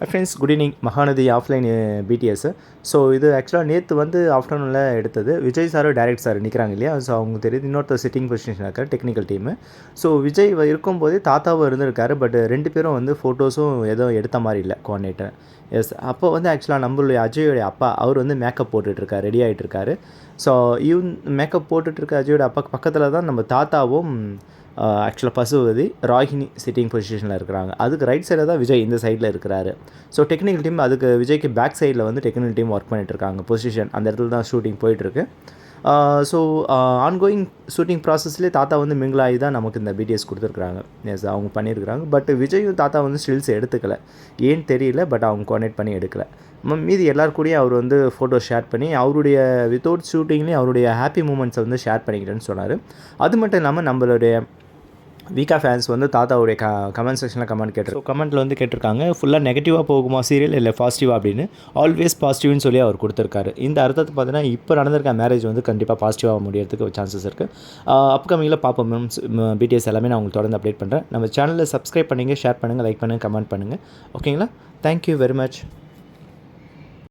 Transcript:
Friends good evening. Mahanadi offline BTS. So இது ஆக்சுவலாக நேற்று வந்து ஆஃப்டர்நூனில் எடுத்தது. விஜய் சார் டைரக்ட் சார் நிற்கிறாங்க இல்லையா? ஸோ அவங்க தெரியுது. இன்னொருத்தர் சிட்டிங் பொசிஷனில் இருக்கார் டெக்னிக்கல் டீமு. ஸோ விஜய் இருக்கும்போதே தாத்தாவும் இருந்திருக்காரு. பட் 2 பேரும் வந்து ஃபோட்டோஸும் ஏதோ எடுத்த மாதிரி இல்லை கோஆர்டினேட்டர். எஸ், அப்போ வந்து ஆக்சுவலாக நம்மளுடைய அஜயோடைய அப்பா அவர் வந்து மேக்கப் போட்டுட்ருக்காரு, ரெடி ஆகிட்டுருக்காரு. ஸோ மேக்கப் போட்டுட்ருக்க அஜயோட அப்பாவுக்கு பக்கத்தில் தான் நம்ம தாத்தாவும் ஆக்சுவலாக பசுபதி ராகினி சிட்டிங் பொசிஷனில் இருக்கிறாங்க. அதுக்கு ரைட் சைடில் தான் விஜய் இந்த சைடில் இருக்கிறாரு. ஸோ டெக்னிக்கல் டீம் அதுக்கு விஜய்க்கு பேக் சைடில் வந்து டெக்னிக்கல் டீம் ஒர்க் பண்ணிகிட்ருக்காங்க. பொசிஷன் அந்த இடத்துல தான் ஷூட்டிங் போயிட்டுருக்கு. ஸோ ஆன்கோயிங் ஷூட்டிங் ப்ராசஸ்லேயே தாத்தா வந்து மிங்கிள் ஆகி தான் நமக்கு இந்த பிடிஎஸ் கொடுத்துருக்குறாங்க. எஸ், அவங்க பண்ணியிருக்கிறாங்க. பட் விஜயும் தாத்தா வந்து ஸ்டில்ஸ் எடுத்துக்கலை, ஏன்னு தெரியல. பட் அவங்க கோஆர்டினேட் பண்ணி எடுக்கலை. மீதி எல்லாருக்கூடயும் அவர் வந்து ஃபோட்டோ ஷேர் பண்ணி அவருடைய வித்தவுட் ஷூட்டிங்லேயும் அவருடைய ஹாப்பி மூமெண்ட்ஸை வந்து ஷேர் பண்ணிக்கிட்டேன்னு சொன்னார். அது மட்டும் இல்லாமல் நம்மளுடைய வீக்கா ஃபேன்ஸ் வந்து தாத்தாவுடைய கமெண்ட் செக்ஷனில் கமெண்ட் கேட்டிருக்கோம். கமெண்ட்டில் வந்து கேட்டிருக்காங்க, ஃபுல்லாக நெகட்டிவாக போகுமா சீரியல் இல்லை பாசிட்டிவாக அப்படின்னு. ஆல்வேஸ் பாசிட்டிவ்னு சொல்லி அவர் கொடுத்துருக்காரு. இந்த அர்த்தத்தை பார்த்தீங்கன்னா இப்போ நடந்திருக்க மேரேஜ் வந்து கண்டிப்பாக பாசிட்டிவாக முடியறதுக்கு சான்சஸ் இருக்குது. அப்கமிங்கில் பார்ப்போம் மேம்ஸ். பிடிஎஸ் எல்லாமே நான் உங்களுக்கு தொடர்ந்து அப்டேட் பண்ணுறேன். நம்ம சேனலில் சப்ஸ்கிரைப் பண்ணுங்கள், ஷேர் பண்ணுங்கள், லைக் பண்ணுங்கள், கமெண்ட் பண்ணுங்கள். ஓகேங்களா? Thank you very much.